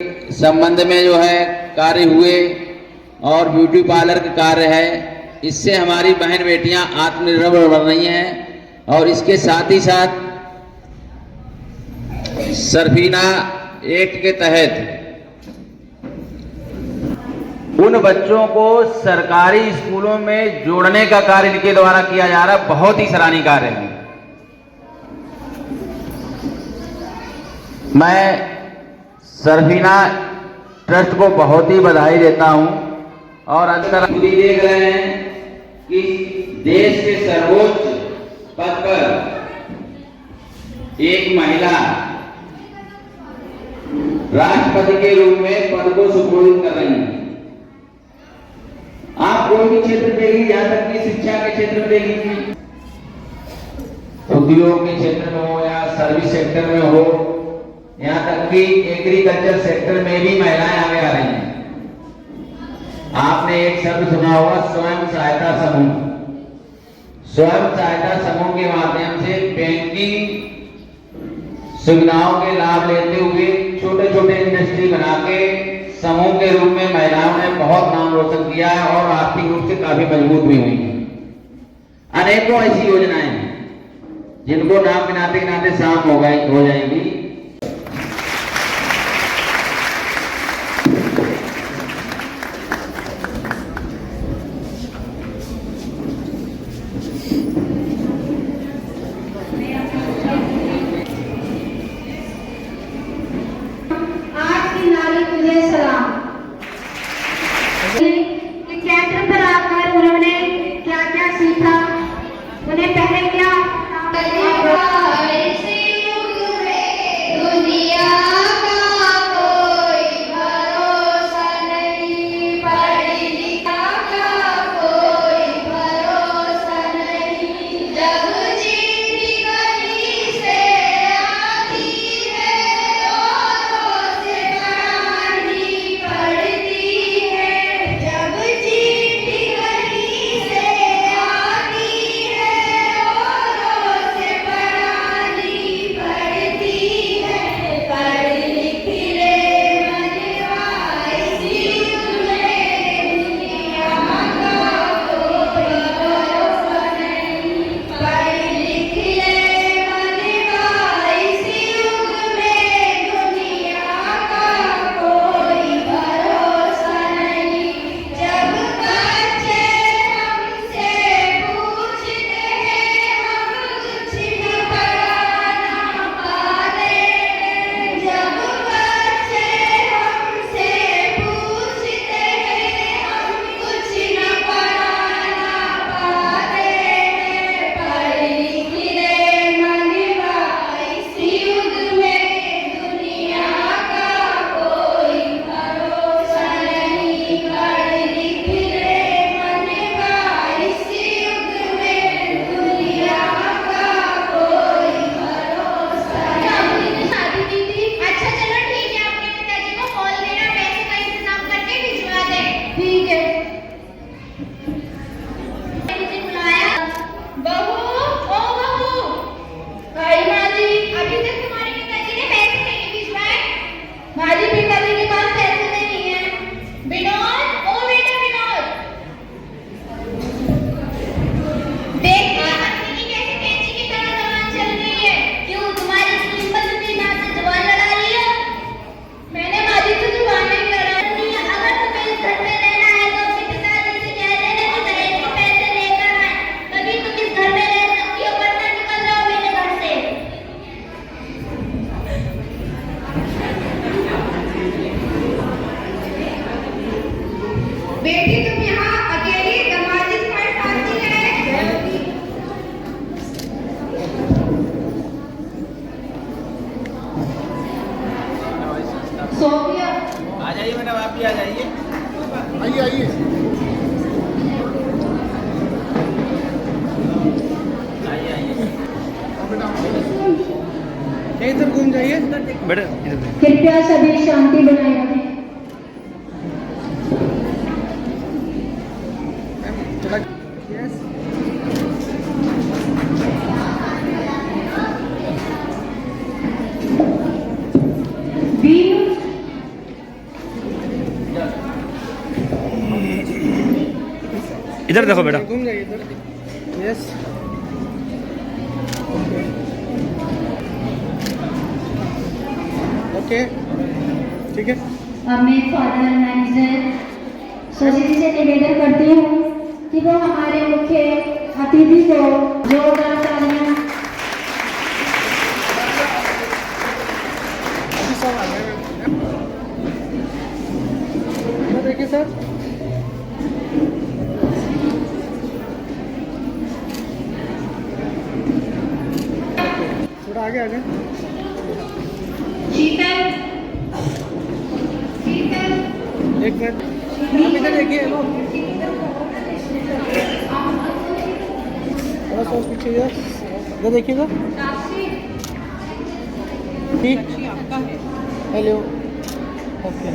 संबंध में जो है कार्य हुए और ब्यूटी पार्लर का कार्य है, इससे हमारी बहन बेटियां आत्मनिर्भर बन रही हैं। और इसके साथ ही साथ सरफीना एक्ट के तहत उन बच्चों को सरकारी स्कूलों में जोड़ने का कार्य इनके द्वारा किया जा रहा है। बहुत ही सराहनीय कार्य है। मैं सरफीना ट्रस्ट को बहुत ही बधाई देता हूं। और अंतर देख रहे हैं कि देश के सर्वोच्च पद पर एक महिला राष्ट्रपति के रूप में पद को सुशोभित कर रही है। आप कोई भी क्षेत्र देखेंगे, यहां तक कि शिक्षा के क्षेत्र में देखेंगे, उद्योग के क्षेत्र में हो या सर्विस सेक्टर में हो, यहाँ तक कि एग्रीकल्चर सेक्टर में भी महिलाएं आगे आ रही हैं। आपने एक शब्द सुना होगा, स्वयं सहायता समूह। स्वयं सहायता समूह के माध्यम से बैंकिंग सुविधाओं के लाभ लेते हुए छोटे छोटे इंडस्ट्री बना के समूह के रूप में महिलाओं ने बहुत नाम रोशन किया है और आर्थिक रूप से काफी मजबूत भी हुई है। अनेकों ऐसी योजनाएं हैं जिनको नाम गिनाते गिनाते शाम हो जाएंगी। आ जाइए मैडम, आप भी आ जाइए। आइए आइए। इधर घूम जाइए बेटा। कृपया सभी शांति बनाए रखें। इधर देखो बेटा। घूम जाइए इधर। यस। ओके ठीक है। अब मैं फादर मैनेजर सुजीत से निवेदन करती हूँ कि वो हमारे मुख्य अतिथि को जोरदार तालियां। अभी सब आ गए। इधर देखिए सर। थोड़ा आगे आ जाए। शीतल शीतल एक मिनट आप इधर देखिए। लो थोड़ा सा पीछे इधर देखिएगा। ठीक। हेलो। ओके।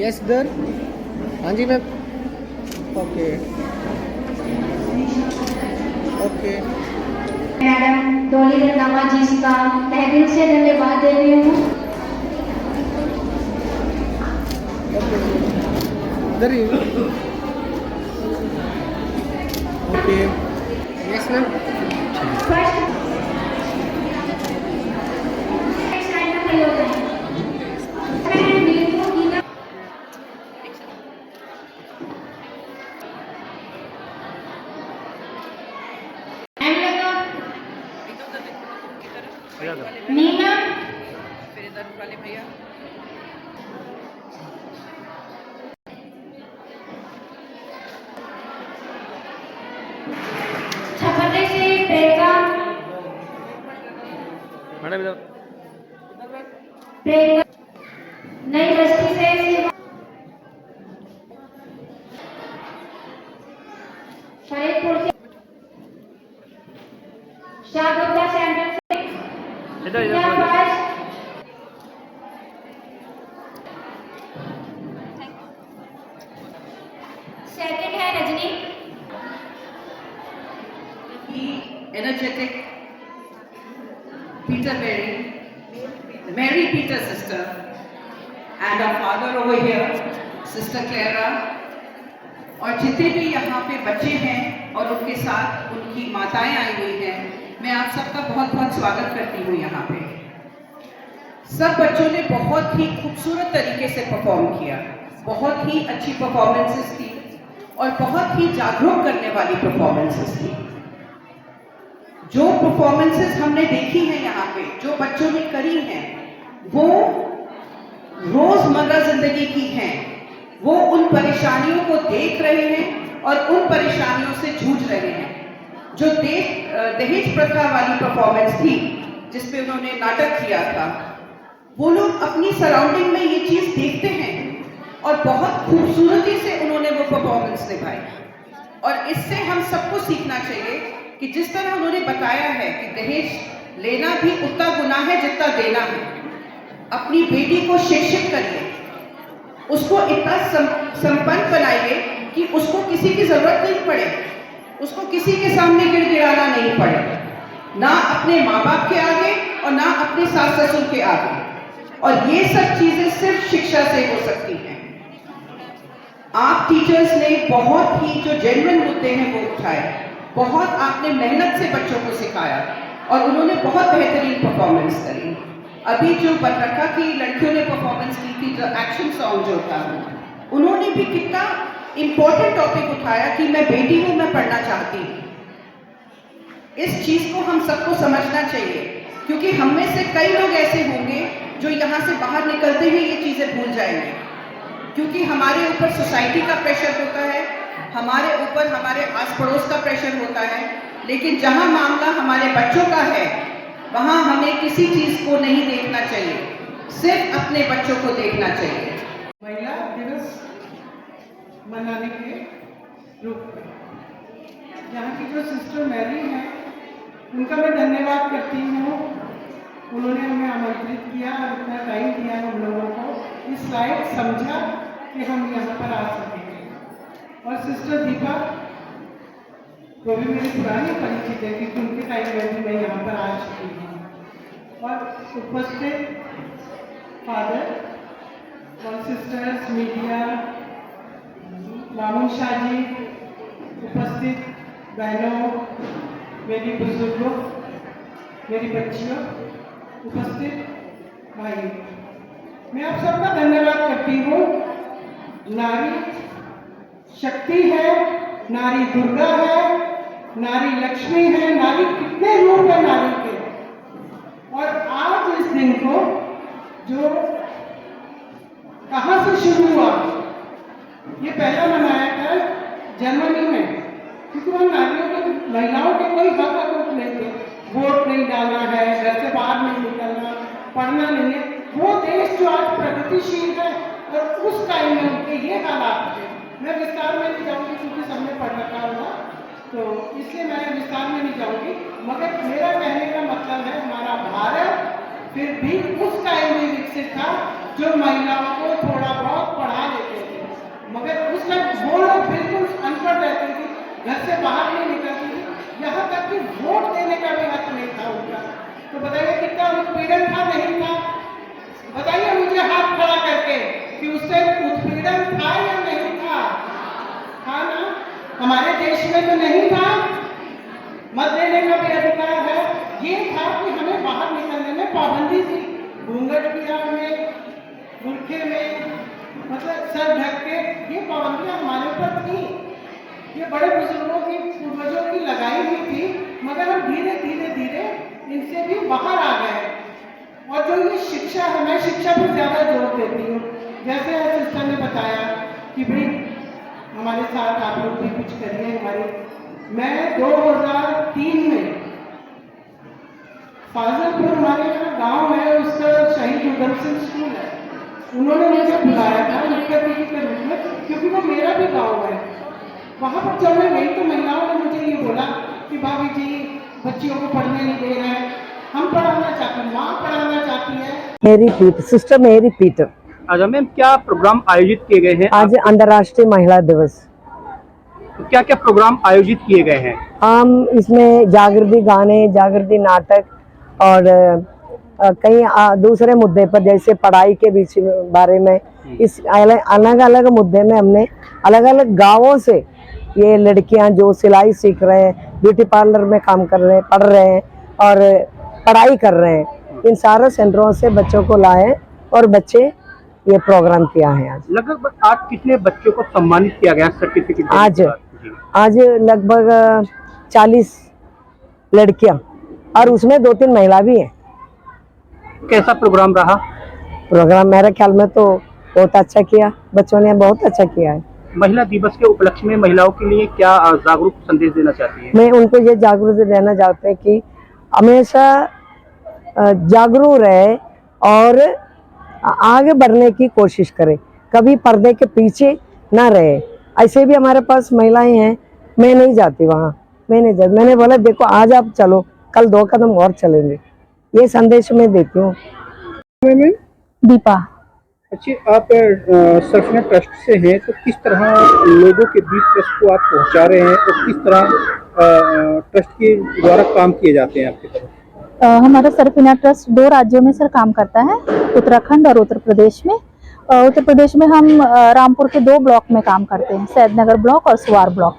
यस इधर। हाँ जी मैम। Okay okay. मैडम डोली रंधावा जी का तहे दिल से धन्यवाद दे रही हूँ। इधर ही। Okay yes ma'am. First side में खड़े हो जाएं। नीना छपटे से प्रेका मैडम इधर। प्रेका नई बस्ती से शिवा फरीदपुर से शाहगुप्ता सेंटर से इधर इधर शाहबाज सेकंड है Rajni energetic Peter Mary Peter sister, and our father over here, Sister Clara, और जितने भी यहाँ पे बच्चे हैं और उनके साथ उनकी माताएं आई हुई हैं, मैं आप सबका बहुत बहुत स्वागत करती हूँ यहाँ पे। सब बच्चों ने बहुत ही खूबसूरत तरीके से परफॉर्म किया, बहुत ही अच्छी परफॉर्मेंसेस थी और बहुत ही जागरूक करने वाली परफॉर्मेंसेस थी। जो परफॉर्मेंसेस हमने देखी हैं यहाँ पे, जो बच्चों ने करी हैं, वो रोजमर्रा जिंदगी की हैं। वो उन परेशानियों को देख रहे हैं और उन परेशानियों से जूझ रहे हैं। जो दहेज प्रथा वाली परफॉर्मेंस थी, जिसपे उन्होंने नाटक किया था, वो लोग अपनी सराउंडिंग में ये चीज देखते हैं और बहुत खूबसूरती से उन्होंने वो परफॉर्मेंस निभाई। और इससे हम सबको सीखना चाहिए कि जिस तरह उन्होंने बताया है कि दहेज लेना भी उतना गुनाह है जितना देना है। अपनी बेटी को शिक्षित करिए, उसको इतना संपन्न बनाइए कि उसको किसी की जरूरत नहीं पड़े, उसको किसी के सामने गिड़गिड़ाना नहीं पड़े, ना अपने माँ बाप के आगे और ना अपने सास ससुर के आगे। और ये सब चीजें सिर्फ शिक्षा से हो सकती हैं। आप टीचर्स ने बहुत ही जो जेन्युइन मुद्दे हैं वो उठाए, बहुत आपने मेहनत से बच्चों को सिखाया और उन्होंने बहुत बेहतरीन परफॉर्मेंस करी। अभी जो बतरखा की लड़कियों ने परफॉर्मेंस की थी, जो एक्शन सॉन्ग जो था, उन्होंने भी कितना इम्पोर्टेंट टॉपिक उठाया कि मैं बेटी हूँ, मैं पढ़ना चाहती हूँ। इस चीज को हम सबको समझना चाहिए, क्योंकि हम में से कई लोग ऐसे होंगे जो यहाँ से बाहर निकलते ही ये चीजें भूल जाएंगे, क्योंकि हमारे ऊपर सोसाइटी का प्रेशर होता है, हमारे ऊपर हमारे आस पड़ोस का प्रेशर होता है। लेकिन जहाँ मामला हमारे बच्चों का है, वहाँ हमें किसी चीज को नहीं देखना चाहिए, सिर्फ अपने बच्चों को देखना चाहिए। महिला दिवस मनाने के रूप में यहाँ की जो सिस्टर मैरी हैं, उनका मैं धन्यवाद करती हूँ। उन्होंने हमें आमंत्रित किया और इतना टाइम दिया हम लोगों को, इस लायक समझा कि हम यहाँ पर आ सकेंगे। और सिस्टर दीपा, वो भी मेरी पुरानी परिचित है, क्योंकि उनके टाइम में भी मैं यहाँ पर आ चुकी हूँ। और उपस्थित फादर और सिस्टर्स, मीडिया मामून शाह जी, उपस्थित बहनों, मेरी बुजुर्गों, मेरी बच्चियों, उपस्थित भाई, मैं आप सबका धन्यवाद करती हूँ। नारी शक्ति है, नारी दुर्गा है, नारी लक्ष्मी है, नारी कितने रूप है नारी के। और आज इस दिन को जो कहाँ से शुरू हुआ, ये पहला मनाया था जर्मनी में, क्योंकि वहाँ नारियों के, महिलाओं के कोई हक हकूक नहीं थे। वोट नहीं डालना है, घर से बाहर नहीं निकलना, पढ़ना नहीं है। वो देश जो आज प्रगतिशील है और उस टाइम में उनके ये हालात थे। मैं विस्तार में नहीं जाऊँगी क्योंकि सबने पढ़ रखा होगा, तो इसलिए मैं विस्तार में नहीं जाऊँगी। मगर मेरा कहने का मतलब है हमारा भारत फिर भी उस टाइम में विकसित था जो महिलाओं को थोड़ा बहुत पढ़ा लेते थे, मगर उस टाइम वो लोग बिल्कुल अनपढ़ रहती थी, घर से बाहर नहीं निकलती थी, यहाँ तक कि वोट देने का भी हक नहीं था उनका। तो बताइए कितना उत्पीड़न था, नहीं था? बताइए मुझे हाथ खड़ा करके कि उससे उत्पीड़न था या नहीं था? था ना? हमारे देश में तो नहीं था। मत देने का भी अधिकार है। ये था कि हमें बाहर निकलने में पाबंदी थी, घूंघट किया हमें, बुरखे में, मतलब सर ढक के, ये पाबंदियां हमारे ऊपर थी। ये बड़े बुजुर्गों की, पूर्वजों की लगाई हुई थी, मगर हम धीरे धीरे धीरे इनसे भी बाहर आ गए। और जो ये शिक्षा है, मैं शिक्षा पर ज़्यादा जोर देती हूँ। जैसे सिस्टर ने बताया कि भाई हमारे साथ आप लोग भी कुछ करिए हमारे। मैं 2003 में फाजलपुर, हमारे यहाँ गांव है, उसका शहीद उधम सिंह स्कूल है, उन्होंने मुझे बुलाया था मुख्य अतिथि के रूप में, क्योंकि वो मेरा भी गांव है। वहाँ पर जब मैं गई तो महिलाओं ने मुझे ये बोला कि भाभी जी बच्चियों को पढ़ने नहीं दे रहे हैं, हम पढ़ाना चाहते हैं, माँ पढ़ाना चाहती है। मेरी पीट, सिस्टर मेरी पीट। अच्छा मैम, क्या प्रोग्राम आयोजित किए गए हैं? आज अंतर्राष्ट्रीय महिला दिवस। तो क्या क्या प्रोग्राम आयोजित किए गए हैं? हम इसमें जागृति गाने, जागृति नाटक और कई दूसरे मुद्दे पर, जैसे पढ़ाई के बीच बारे में, इस अलग अलग मुद्दे में हमने अलग अलग गांवों से ये लड़कियां जो सिलाई सीख रहे हैं, ब्यूटी पार्लर में काम कर रहे हैं, पढ़ रहे हैं और पढ़ाई कर रहे हैं, इन सारे सेंटरों से बच्चों को लाए और बच्चे ये प्रोग्राम किया है। लगभग आज कितने बच्चों को सम्मानित किया गया सर्टिफिकेट? आज लगभग 40 लड़कियां और उसमें 2-3 महिला भी हैं। कैसा प्रोग्राम रहा? प्रोग्राम मेरे ख्याल में तो बहुत अच्छा किया, बच्चों ने बहुत अच्छा किया है। महिला दिवस के उपलक्ष्य में महिलाओं के लिए क्या जागरूक संदेश देना चाहती है? मैं उनको ये जागरूक देना चाहते हैं कि हमेशा जागरूक रहे और आगे बढ़ने की कोशिश करें, कभी पर्दे के पीछे ना रहे। ऐसे भी हमारे पास महिलाएं हैं, मैं नहीं जाती वहाँ, मैं नहीं जाती, मैंने बोला देखो आज आप चलो, कल 2 कदम और चलेंगे, ये संदेश मैं देती हूँ। दीपा। अच्छा, आप सरफना ट्रस्ट से हैं, तो किस तरह लोगों के बीच ट्रस्ट को आप पहुंचा रहे हैं और किस तरह ट्रस्ट के द्वारा काम किए जाते हैं आपकी तरफ? हमारा सरफिना ट्रस्ट 2 राज्यों में सर काम करता है, उत्तराखंड और उत्तर प्रदेश में। उत्तर प्रदेश में हम रामपुर के 2 ब्लॉक में काम करते हैं, सैदनगर ब्लॉक और सुवार ब्लॉक।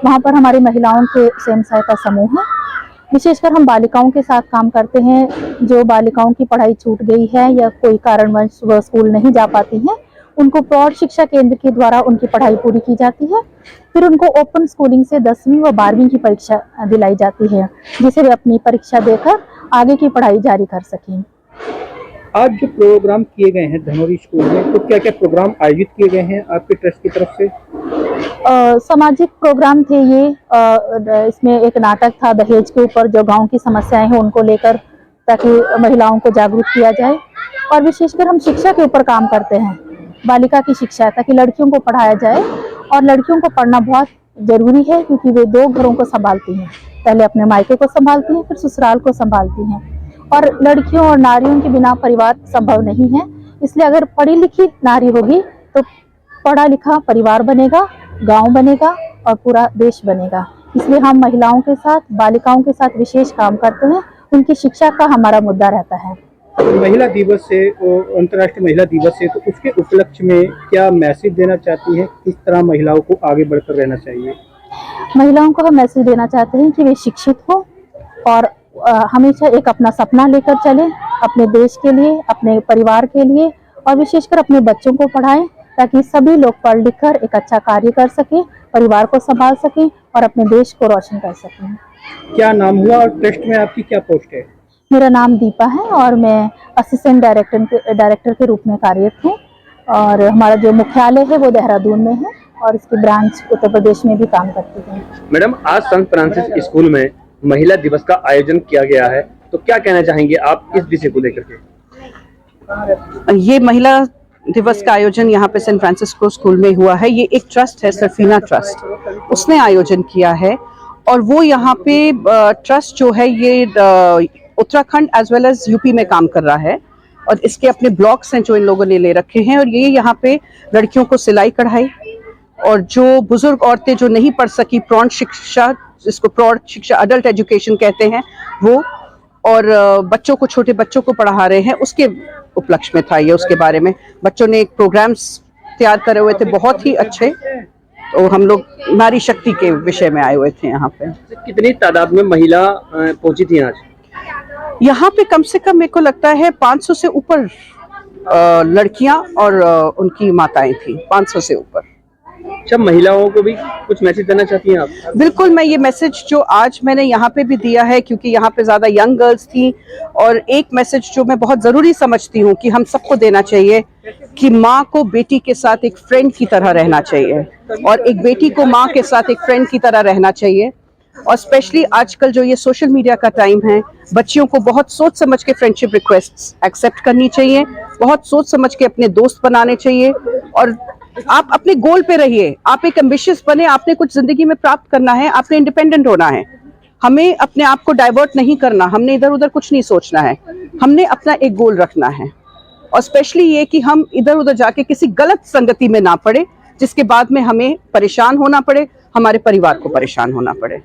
वहाँ पर हमारी महिलाओं के स्वयं सहायता समूह है। विशेषकर हम बालिकाओं के साथ काम करते हैं, जो बालिकाओं की पढ़ाई छूट गई है या कोई कारणवश वह स्कूल नहीं जा पाती हैं, उनको प्रौढ़ शिक्षा केंद्र के द्वारा उनकी पढ़ाई पूरी की जाती है। फिर उनको ओपन स्कूलिंग से 10वीं व 12वीं की परीक्षा दिलाई जाती है, जिसे वे अपनी परीक्षा देकर आगे की पढ़ाई जारी कर सकें। आज जो प्रोग्राम किए गए हैं धनौरी स्कूल में, तो क्या क्या प्रोग्राम आयोजित किए गए हैं आपके ट्रस्ट की तरफ से? सामाजिक प्रोग्राम थे ये। इसमें एक नाटक था दहेज के ऊपर, जो गांव की समस्याएं हैं उनको लेकर, ताकि महिलाओं को जागरूक किया जाए। और विशेषकर हम शिक्षा के ऊपर काम करते हैं, बालिका की शिक्षा, ताकि लड़कियों को पढ़ाया जाए। और लड़कियों को पढ़ना बहुत जरूरी है, क्योंकि वे 2 घरों को संभालती हैं, पहले अपने मायके को संभालती हैं, फिर ससुराल को संभालती हैं। और लड़कियों और नारियों के बिना परिवार संभव नहीं है। इसलिए अगर पढ़ी लिखी नारी होगी तो पढ़ा लिखा परिवार बनेगा, गांव बनेगा और पूरा देश बनेगा। इसलिए हम महिलाओं के साथ, बालिकाओं के साथ विशेष काम करते हैं, उनकी शिक्षा का हमारा मुद्दा रहता है। महिला दिवस है और अंतर्राष्ट्रीय महिला दिवस है, तो उसके उपलक्ष्य में क्या मैसेज देना चाहती हैं? किस तरह महिलाओं को आगे बढ़कर रहना चाहिए? महिलाओं को हम मैसेज देना चाहते हैं कि वे शिक्षित हो और हमेशा एक अपना सपना लेकर चलें, अपने देश के लिए, अपने परिवार के लिए और विशेषकर अपने बच्चों को पढ़ाएं, ताकि सभी लोग पढ़ लिख कर एक अच्छा कार्य कर सकें, परिवार को संभाल सकें और अपने देश को रोशन कर सकें। क्या नाम हुआ और ट्रस्ट में आपकी क्या पोस्ट है? मेरा नाम दीपा है और मैं असिस्टेंट डायरेक्टर के रूप में कार्यरत हूँ और हमारा जो मुख्यालय है वो देहरादून में है और इसकी ब्रांच उत्तर प्रदेश में भी काम करती है। मैडम, आज संत फ्रांसिस स्कूल में महिला दिवस का आयोजन किया गया है, तो क्या कहना चाहेंगे आप इस विषय को लेकर के? ये महिला दिवस का आयोजन यहाँ पे सेंट फ्रांसिस्को स्कूल में हुआ है। ये एक ट्रस्ट है, सरफीना ट्रस्ट, उसने आयोजन किया है और वो यहाँ पे ट्रस्ट जो है ये Uttarakhand as well as UP में काम कर रहा है और इसके अपने ब्लॉक्स हैं जो इन लोगों ने ले रखे हैं और ये यहाँ पे लड़कियों को सिलाई कढ़ाई और जो बुजुर्ग औरतें जो नहीं पढ़ सकी, प्रौढ़ शिक्षा, जिसको प्रौढ़ शिक्षा अडल्ट एजुकेशन कहते हैं वो, और बच्चों को, छोटे बच्चों को पढ़ा रहे हैं, उसके उपलक्ष्य में था ये। उसके बारे में बच्चों ने एक प्रोग्राम्स तैयार करे हुए थे बहुत ही अच्छे, तो हम लोग नारी शक्ति के विषय में आए हुए थे यहाँ पे। कितनी तादाद में महिला पहुंची थी आज? यहाँ पे कम से कम मेरे को लगता है 500 से ऊपर लड़कियां और उनकी माताएं थी, 500 से ऊपर। अच्छा, महिलाओं को भी कुछ मैसेज देना चाहती हैं आप? बिल्कुल, मैं ये मैसेज जो आज मैंने यहाँ पे भी दिया है, क्योंकि यहाँ पे ज्यादा यंग गर्ल्स थी, और एक मैसेज जो मैं बहुत जरूरी समझती हूँ कि हम सबको देना चाहिए कि माँ को बेटी के साथ एक फ्रेंड की तरह रहना चाहिए और एक बेटी को माँ के साथ एक फ्रेंड की तरह रहना चाहिए। और स्पेशली आजकल जो ये सोशल मीडिया का टाइम है, बच्चियों को बहुत सोच समझ के फ्रेंडशिप रिक्वेस्ट्स एक्सेप्ट करनी चाहिए, बहुत सोच समझ के अपने दोस्त बनाने चाहिए और आप अपने गोल पे रहिए। आप एक एम्बिशियस बने, आपने कुछ जिंदगी में प्राप्त करना है, आपने इंडिपेंडेंट होना है। हमें अपने आप को डाइवर्ट नहीं करना, हमने इधर उधर कुछ नहीं सोचना है, हमने अपना एक गोल रखना है। और स्पेशली ये कि हम इधर उधर जाके किसी गलत संगति में ना पड़े जिसके बाद में हमें परेशान होना पड़े, हमारे परिवार को परेशान होना पड़े।